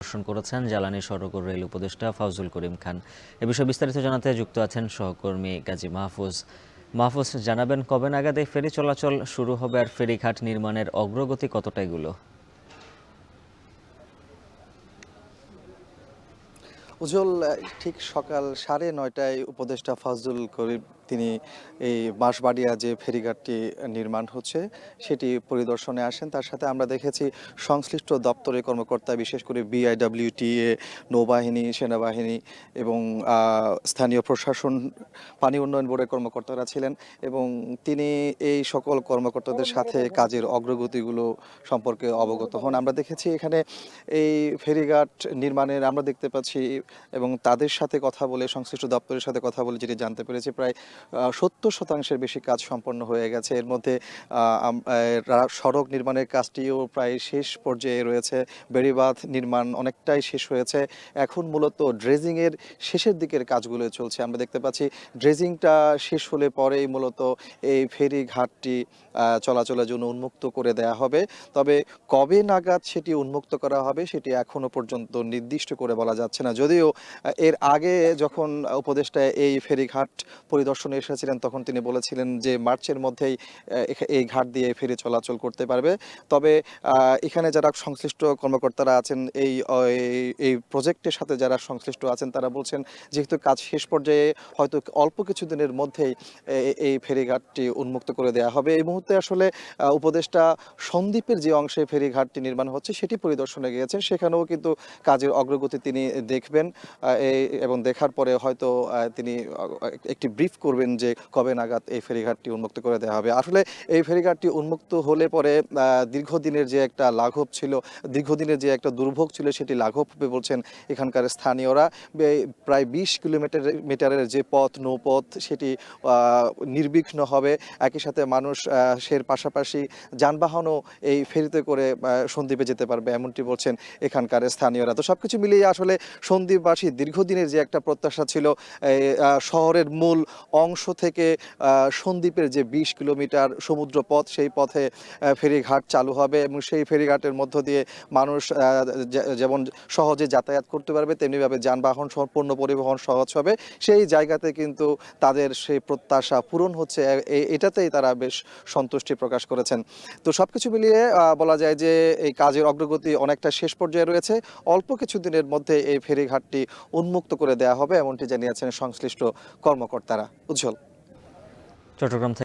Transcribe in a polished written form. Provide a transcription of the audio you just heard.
পরিদর্শন করেছেন জ্বালানি সড়ক ও রেল উপদেষ্টা ফাউজুল করিম খান। এ বিষয়ে বিস্তারিত জানাতে যুক্ত আছেন সহকর্মী গাজী মাহফুজ। মাহফুজ, জানাবেন কবে নাগাদ এই ফেরি চলাচল শুরু হবে আর ফেরিঘাট নির্মাণের অগ্রগতি কতটা এগুলো? উজ্জ্বল, ঠিক সকাল 9:30টায় উপদেষ্টা ফজলুল করিম তিনি এই বাঁশবাড়িয়া যে ফেরিঘাটটি নির্মাণ হচ্ছে সেটি পরিদর্শনে আসেন। তার সাথে আমরা দেখেছি সংশ্লিষ্ট দপ্তরের কর্মকর্তা, বিশেষ করে বিআইডব্লিউটিএ, নৌবাহিনী, সেনাবাহিনী এবং স্থানীয় প্রশাসন, পানি উন্নয়ন বোর্ডের কর্মকর্তারা ছিলেন এবং তিনি এই সকল কর্মকর্তাদের সাথে কাজের অগ্রগতিগুলো সম্পর্কে অবগত হন। আমরা দেখেছি এখানে এই ফেরিঘাট নির্মাণের আমরা দেখতে পাচ্ছি এবং তাদের সাথে কথা বলে, সংশ্লিষ্ট দপ্তরের সাথে কথা বলে যেটি জানতে পেরেছি, প্রায় 70% বেশি কাজ সম্পন্ন হয়ে গেছে। এর মধ্যে সড়ক নির্মাণের কাজটিও প্রায় শেষ পর্যায়ে রয়েছে। বেড়িবাঁধ নির্মাণ অনেকটাই শেষ হয়েছে। এখন মূলত ড্রেজিংয়ের শেষের দিকের কাজগুলো চলছে। আমরা দেখতে পাচ্ছি ড্রেজিংটা শেষ হলে পরেই মূলত এই ফেরিঘাটটি চলাচলের জন্য উন্মুক্ত করে দেয়া হবে। তবে কবে নাগাদ সেটি উন্মুক্ত করা হবে সেটি এখনো পর্যন্ত নির্দিষ্ট করে বলা যাচ্ছে না। যদিও এর আগে যখন উপদেষ্টা এই ফেরিঘাট পরিদর্শনে এসেছিলেন তখন তিনি বলেছিলেন যে মার্চের মধ্যেই এই ঘাট দিয়ে ফেরি চলাচল করতে পারবে। তবে এখানে যারা সংশ্লিষ্ট কর্মকর্তারা আছেন, এই প্রজেক্টের সাথে যারা সংশ্লিষ্ট আছেন তারা বলছেন যেহেতু কাজ শেষ পর্যায়ে হয়তো অল্প কিছুদিনের মধ্যেই এই ফেরিঘাটটি উন্মুক্ত করে দেওয়া হবে। এই মুহূর্তে আসলে উপদেষ্টা সন্দ্বীপের যে অংশে ফেরিঘাটটি নির্মাণ হচ্ছে সেটি পরিদর্শনে গিয়েছেন। সেখানেও কিন্তু কাজের অগ্রগতি তিনি দেখবেন এবং দেখার পরে হয়তো তিনি একটি ব্রিফ করবেন যে কবে নাগাদ এই ফেরিঘাটটি উন্মুক্ত করে দেওয়া হবে। আসলে এই ফেরিঘাটটি উন্মুক্ত হলে পরে দীর্ঘদিনের যে একটা লাঘব ছিল, দীর্ঘদিনের যে একটা দুর্ভোগ ছিল সেটি লাঘব হবে বলছেন এখানকার স্থানীয়রা। প্রায় 20 কিলোমিটারের যে পথ, নৌপথ, সেটি নির্বিঘ্ন হবে। একই সাথে মানুষ সের পাশাপাশি যানবাহনও এই ফেরিতে করে সন্দ্বীপে যেতে পারবে, এমনটি বলছেন এখানকার স্থানীয়রা। তো সবকিছু মিলিয়ে আসলে সন্দ্বীপবাসী দীর্ঘদিনের যে একটা প্রত্যাশা ছিল, শহরের মূল অংশ থেকে সন্দ্বীপের যে 20 কিলোমিটার সমুদ্র পথ, সেই পথে ফেরিঘাট চালু হবে এবং সেই ফেরিঘাটের মধ্য দিয়ে মানুষ যেমন সহজে যাতায়াত করতে পারবে, তেমনিভাবে যানবাহন পণ্য পরিবহন সহজ হবে। সেই জায়গাতে কিন্তু তাদের সেই প্রত্যাশা পূরণ হচ্ছে, এটাতেই তারা বেশ সন্তুষ্টি প্রকাশ করেছেন। তো সবকিছু মিলিয়ে বলা যায় যে এই কাজের অগ্রগতি অনেকটা শেষ পর্যায়ে রয়েছে। অল্প কিছুদিনের মধ্যে এই ফেরিঘাটটি উন্মুক্ত করে দেওয়া হবে, এমনটি জানিয়েছেন সংশ্লিষ্ট কর্মকর্তারা। উজ্জ্বল। চট্টগ্রাম